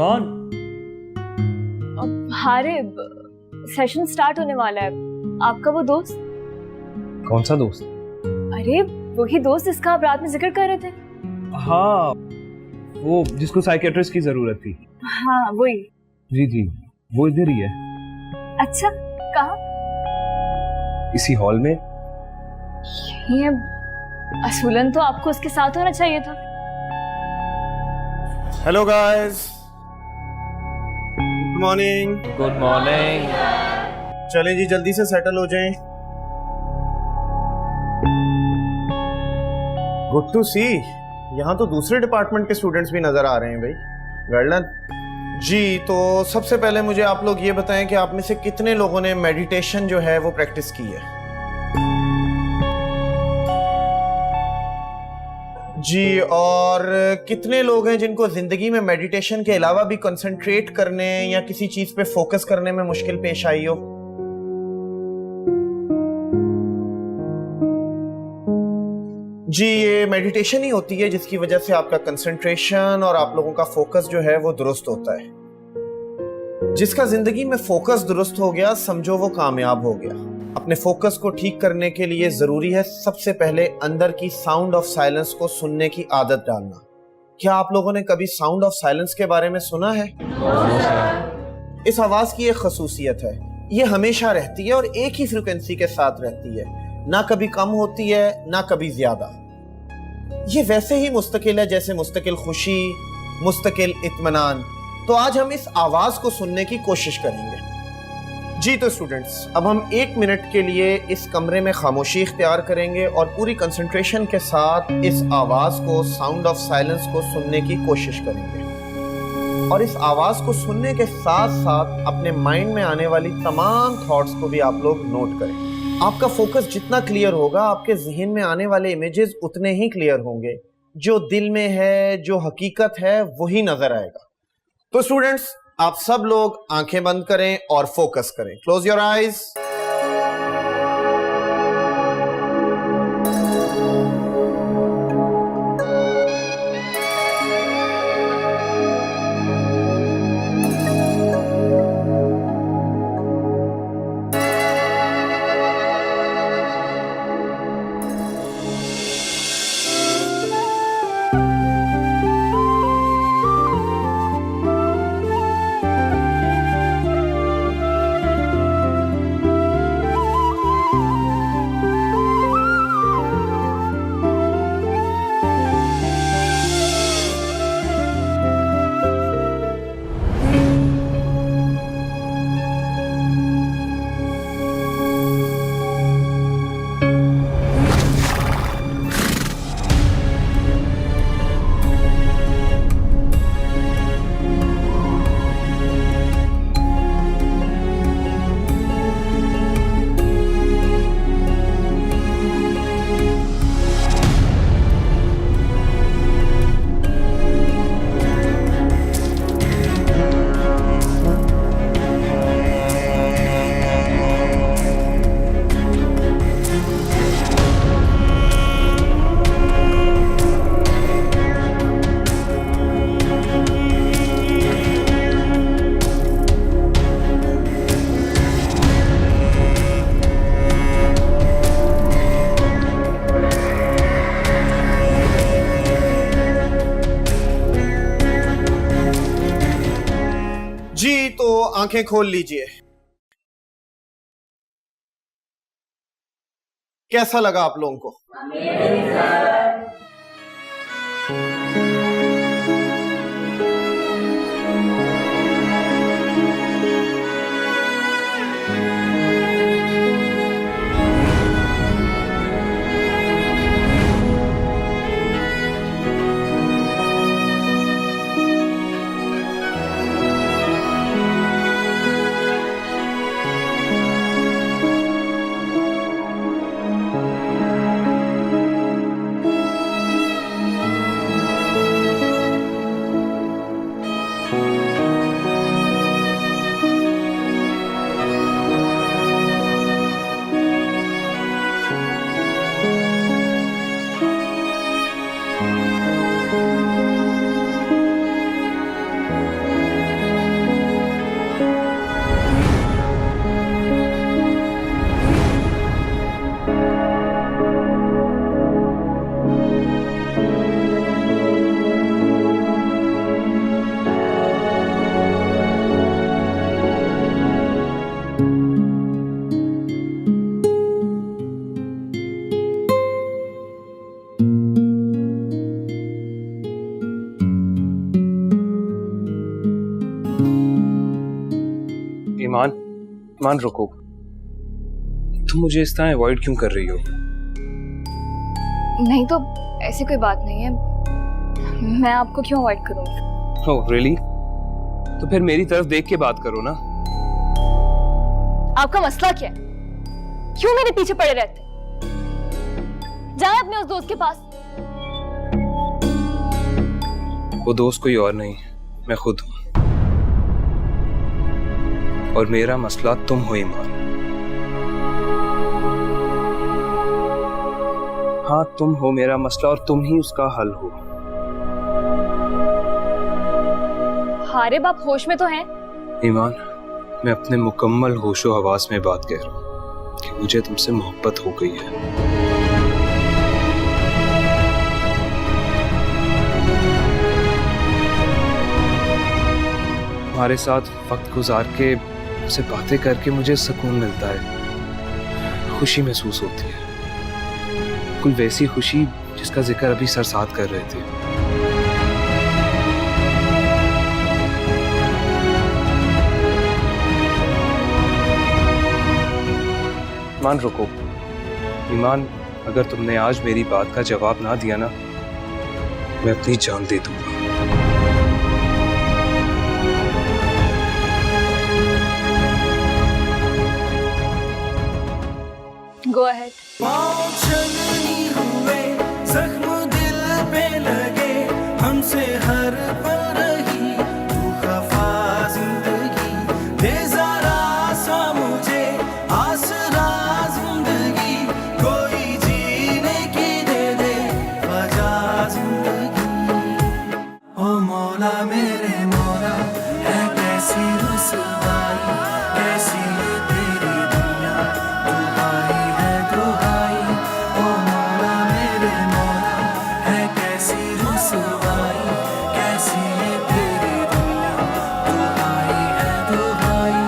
ईमान। हारे, session start होने वाला है। आपका वो दोस्त? कौन सा दोस्त? अरे वही दोस्त जिसका आप रात में जिक्र कर रहे थे। हाँ, वो जिसको साइकियाट्रिस्ट की जरूरत थी। हाँ वही। जी जी, वो इधर ही है। अच्छा, कहाँ? इसी हॉल में। ये असूलन तो आपको उसके साथ होना चाहिए था। Hello guys, good morning. Good morning. चलें जी, जल्दी से सेटल हो जाएं। गुड टू सी, यहाँ तो दूसरे डिपार्टमेंट के स्टूडेंट्स भी नजर आ रहे हैं भाई। वेल डन जी। तो सबसे पहले मुझे आप लोग ये बताएं कि आप में से कितने लोगों ने मेडिटेशन जो है वो प्रैक्टिस की है? जी, और कितने लोग हैं जिनको जिंदगी में मेडिटेशन के अलावा भी कंसंट्रेट करने या किसी चीज पे फोकस करने में मुश्किल पेश आई हो? जी, ये मेडिटेशन ही होती है जिसकी वजह से आपका कंसंट्रेशन और आप लोगों का फोकस जो है वो दुरुस्त होता है। जिसका जिंदगी में फोकस दुरुस्त हो गया, समझो वो कामयाब हो गया। अपने फोकस को ठीक करने के लिए जरूरी है सबसे पहले अंदर की साउंड ऑफ साइलेंस को सुनने की आदत डालना। क्या आप लोगों ने कभी साउंड ऑफ साइलेंस के बारे में सुना है? इस आवाज की एक खसूसियत है, ये हमेशा रहती है और एक ही फ्रीक्वेंसी के साथ रहती है, ना कभी कम होती है ना कभी ज्यादा। ये वैसे ही मुस्तकिल है जैसे मुस्तकिल खुशी, मुस्तकिल इत्मीनान। तो आज हम इस आवाज को सुनने की कोशिश करेंगे। जी तो स्टूडेंट्स, अब हम 1 मिनट के लिए इस कमरे में खामोशी इख्तियार करेंगे और पूरी कंसंट्रेशन के साथ इस आवाज को, साउंड ऑफ साइलेंस को सुनने की कोशिश करेंगे। और इस आवाज को सुनने के साथ साथ अपने माइंड में आने वाली तमाम थॉट्स को भी आप लोग नोट करें। आपका फोकस जितना क्लियर होगा, आपके जहन में आने वाले इमेजेस उतने ही क्लियर होंगे। जो दिल में है, जो हकीकत है, वही नजर आएगा। तो स्टूडेंट्स, आप सब लोग आंखें बंद करें और फोकस करें। Close your eyes. जी तो आंखें खोल लीजिए। कैसा लगा आप लोगों को? ईमान, ईमान रुको, तुम मुझे इस तरह अवॉइड क्यों कर रही हो? नहीं तो ऐसी कोई बात नहीं है, मैं आपको क्यों अवॉइड करूंगी? Oh really? तो फिर मेरी तरफ देख के बात करो ना। आपका मसला क्या है? क्यों मेरे पीछे पड़े रहते? जाए अपने उस दोस्त के पास। वो दोस्त कोई और नहीं, मैं खुद हूं, और मेरा मसला तुम हो ईमान। हाँ, तुम हो मेरा मसला और तुम ही उसका हल हो। हारे बाप होश में तो हैं? ईमान, मैं अपने मुकम्मल होशो हवास में बात कह रहा हूँ कि मुझे तुमसे मोहब्बत हो गई है। तुम्हारे साथ वक्त गुजार के, से बातें करके मुझे सुकून मिलता है, खुशी महसूस होती है, बिल्कुल वैसी खुशी जिसका जिक्र अभी सरसाद कर रहे थे। ईमान रुको, ईमान, अगर तुमने आज मेरी बात का जवाब ना दिया ना, मैं अपनी जान दे दूंगा। Go ahead. जख्म दिल पे लगे, हमसे हर पल रही तू खफा जिंदगी, दे जरा सा मुझे आसरा जिंदगी, कोई जीने की दे दे वजह जिंदगी। ओ मौला मेरे मौला, है कैसी रुसवाई, कैसी है तेरी दुनिया, दुहाई है दुहाई। ओ मौला मेरे मौला, है कैसी रुसवाई, कैसी है तेरी दुनिया, दुहाई है दुहाई।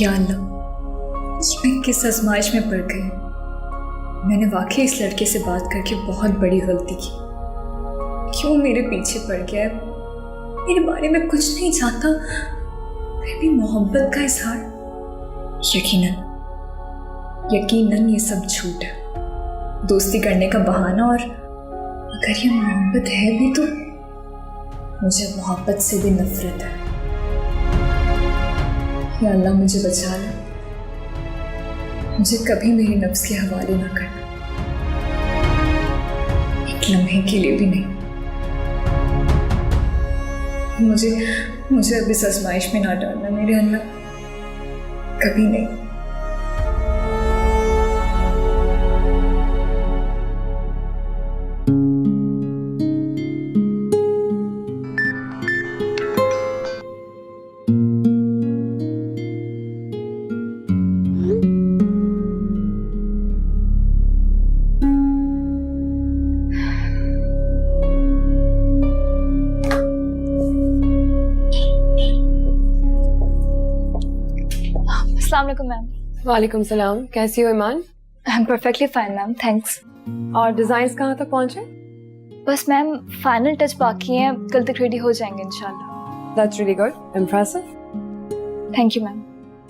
या अल्लाह, ये मैं किस आजमाइश में पड़ गई? मैंने वाकई इस लड़के से बात करके बहुत बड़ी गलती की। क्यों मेरे पीछे पड़ गया है? मेरे बारे में कुछ नहीं जानता, फिर भी मोहब्बत का इजहार। यकीनन ये सब झूठ है, दोस्ती करने का बहाना। और अगर ये मोहब्बत है भी तो मुझे मोहब्बत से भी नफरत है। या अल्लाह, मुझे बचा ले, मुझे कभी मेरी नफ्स के हवाले ना करना, एक लम्हे के लिए भी नहीं। मुझे अब इस आजमाइश में ना डालना मेरे अल्लाह, कभी नहीं। अस्सलाम वालेकुम मैम। वालेकुम सलाम, कैसी हो Iman? I am perfectly fine ma'am, thanks. और डिजाइन्स कहाँ तक पहुँचे? बस मैम फाइनल टच बाकी हैं, कल तक रेडी हो जाएंगे इंशाल्लाह। That's really good, impressive. Thank you ma'am.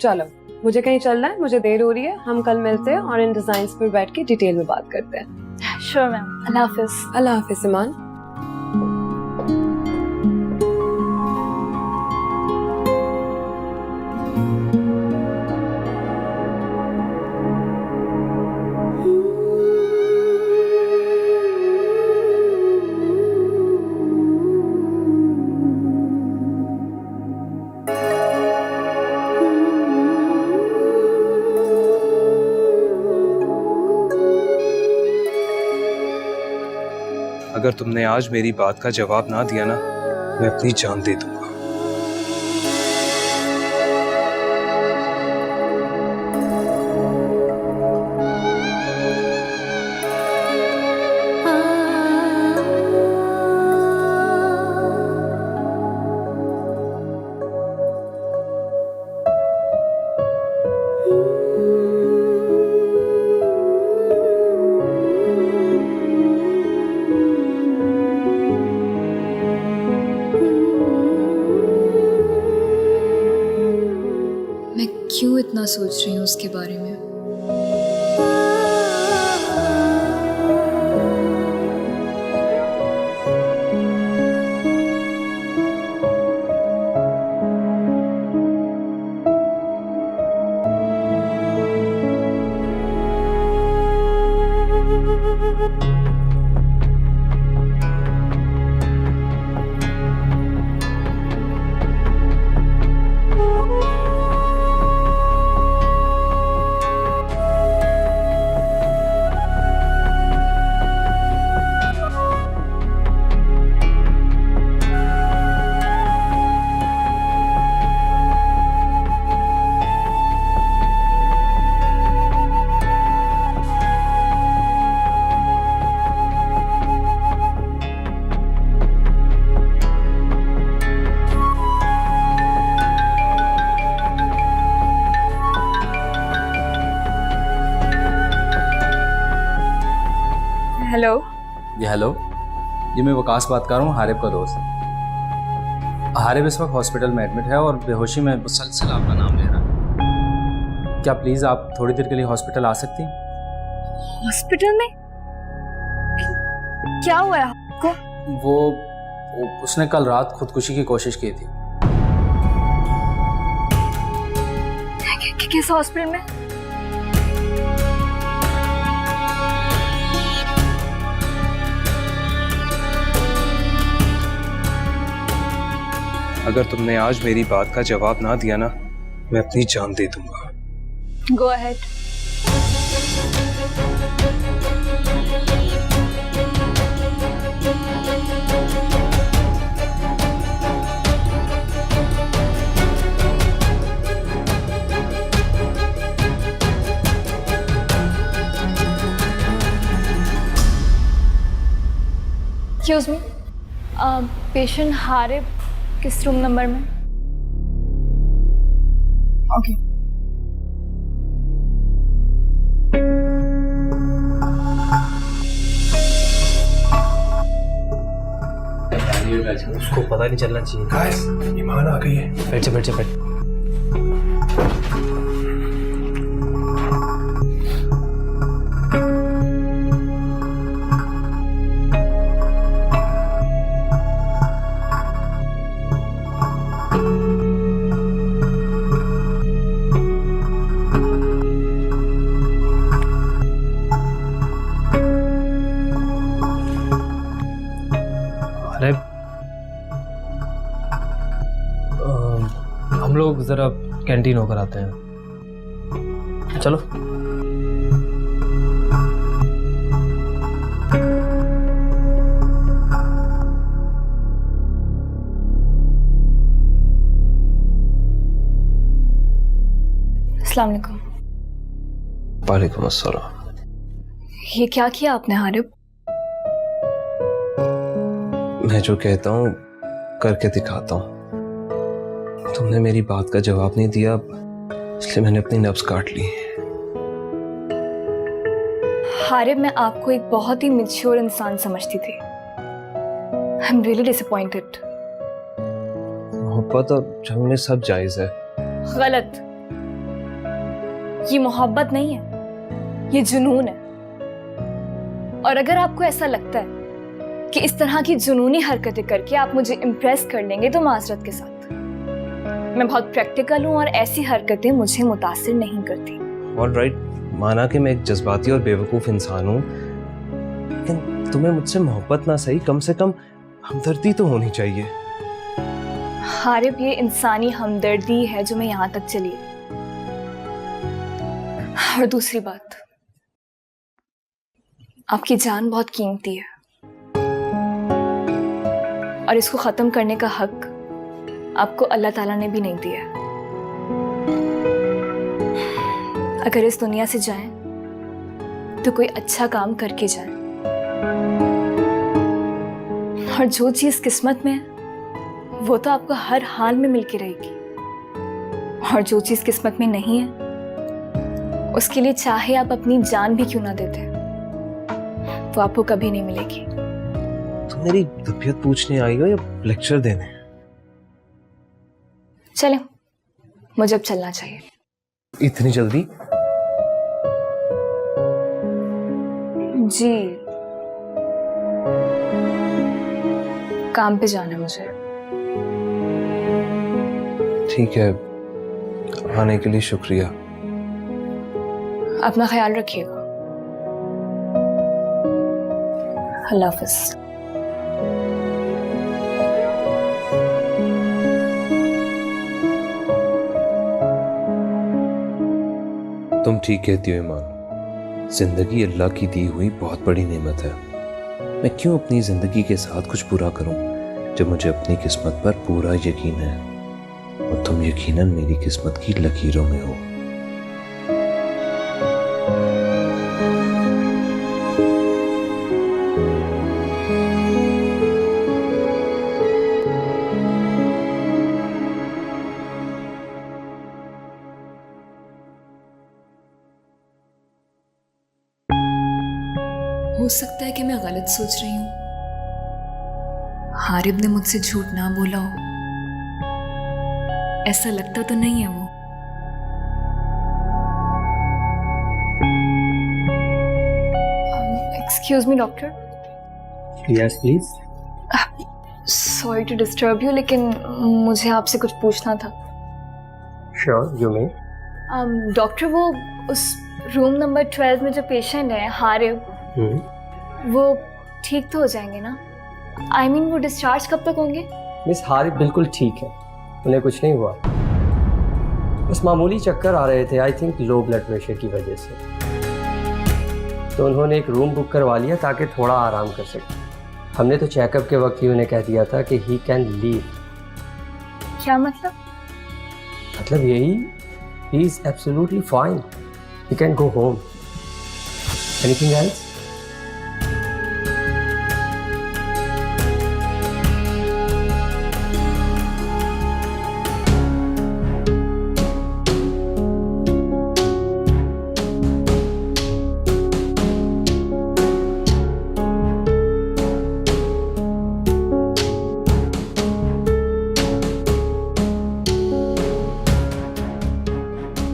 चलो, मुझे कहीं चलना है, मुझे देर हो रही है, हम कल मिलते हैं और इन डिजाइन्स पर बैठ के डिटेल में बात करते हैं। श्योर मैम, अल्लाह हाफिज। अल्लाह हाफिज ईमान। अगर तुमने आज मेरी बात का जवाब ना दिया ना, मैं अपनी जान दे दूंगा। कितना सोच रही हूँ उसके बारे में। हेलो। जी हेलो, जी मैं वकास बात कर रहा हूँ, हारिब का दोस्त। हारिब इस वक्त हॉस्पिटल में एडमिट है और बेहोशी में मुसलसल आपका नाम ले रहा है। क्या प्लीज़ आप थोड़ी देर के लिए हॉस्पिटल आ सकती हैं? हॉस्पिटल में? क्या हुआ है आपको? उसने कल रात खुदकुशी की कोशिश की थी। किस हॉस्पिटल में? अगर तुमने आज मेरी बात का जवाब ना दिया ना, मैं अपनी जान दे दूंगा। Go ahead. Excuse me, patient Harib किस रूम नंबर में? ओके। उसको पता नहीं चलना चाहिए। गाइस, ईमान आ गई है। बैठ बैठ बैठ। अरे हम लोग जरा कैंटीन होकर आते हैं, चलो। अस्सलाम वालेकुम। वालेकुम अस्सलाम। ये क्या किया आपने हारिब? मैं जो कहता हूँ करके दिखाता हूँ। तुमने मेरी बात का जवाब नहीं दिया, इसलिए मैंने अपनी नब्ज काट ली। हारिब, मैं आपको एक बहुत ही मैच्योर इंसान समझती थी। I am really disappointed. मोहब्बत और जंग में सब जायज है। गलत। ये मोहब्बत नहीं है, ये जुनून है। और अगर आपको ऐसा लगता है कि इस तरह की जुनूनी हरकतें करके आप मुझे इम्प्रेस कर लेंगे, तो माजरत के साथ मैं बहुत प्रैक्टिकल हूँ और ऐसी हरकतें मुझे मुतासिर नहीं करती। ऑलराइट, माना कि मैं एक जज्बाती और बेवकूफ़ इंसान हूँ, लेकिन तुम्हें मुझसे मोहब्बत ना सही, कम से कम हमदर्दी तो होनी चाहिए। हारिब, ये इंसानी हमदर्दी है जो मैं यहाँ तक चली। और दूसरी बात, आपकी जान बहुत कीमती है और इसको खत्म करने का हक आपको अल्लाह ताला ने भी नहीं दिया। अगर इस दुनिया से जाएं तो कोई अच्छा काम करके जाएं, और जो चीज किस्मत में है वो तो आपको हर हाल में मिलके रहेगी, और जो चीज किस्मत में नहीं है उसके लिए चाहे आप अपनी जान भी क्यों ना देते वो आपको कभी नहीं मिलेगी। तुम मेरी तबीयत पूछने आई हो या लेक्चर देने? चलें, मुझे अब चलना चाहिए। इतनी जल्दी? जी, काम पे जाना है मुझे। ठीक है, आने के लिए शुक्रिया। अपना ख्याल रखिएगा। अल्लाह हाफिज। तुम ठीक कहती हो ईमान, जिंदगी अल्लाह की दी हुई बहुत बड़ी नेमत है। मैं क्यों अपनी जिंदगी के साथ कुछ बुरा करूं जब मुझे अपनी किस्मत पर पूरा यकीन है, और तुम यकीनन मेरी किस्मत की लकीरों में हो। हो सकता है कि मैं गलत सोच रही हूँ। हारिब ने मुझसे झूठ ना बोला हो, ऐसा लगता तो नहीं है वो। Excuse me doctor. Yes please. Sorry to disturb you, लेकिन मुझे आपसे कुछ पूछना था। Sure, you may. डॉक्टर, वो उस रूम नंबर 12 में जो पेशेंट है हारिब, वो ठीक तो हो जाएंगे ना? I mean, वो डिस्चार्ज कब तक होंगे? मिस हारिब बिल्कुल ठीक है, उन्हें कुछ नहीं हुआ। बस मामूली चक्कर आ रहे थे, I think low blood pressure की वजह से। तो उन्होंने एक रूम बुक करवा लिया ताकि थोड़ा आराम कर सके। हमने तो चेकअप के वक्त ही उन्हें कह दिया था कि ही कैन लीव। क्या मतलब? मतलब यही, he is absolutely fine, he can go home. Anything else?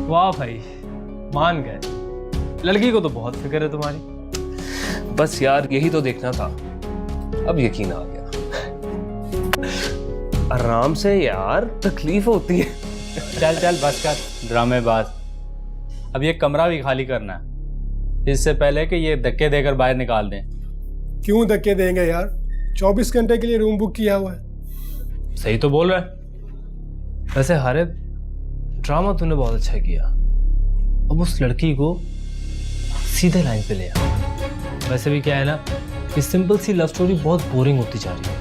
वाह भाई, मान गए। लड़की को तो बहुत फिक्र है तुम्हारी। बस यार, यही तो देखना था। अब यकीन आ गया। आराम से यार, तकलीफ होती है। चल चल बस कर ड्रामेबाज। अब ये कमरा भी खाली करना है, इससे पहले कि ये धक्के देकर बाहर निकाल दें। क्यों धक्के देंगे यार? 24 घंटे के लिए रूम बुक किया हुआ है। सही तो बोल रहा है। वैसे हारिब, ड्रामा तूने बहुत अच्छा किया। अब उस लड़की को सीधे लाइन पे ले आ। वैसे भी क्या है ना, कि सिंपल सी लव स्टोरी बहुत बोरिंग होती जा रही है।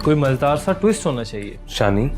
कोई मजेदार सा ट्विस्ट होना चाहिए। शानी,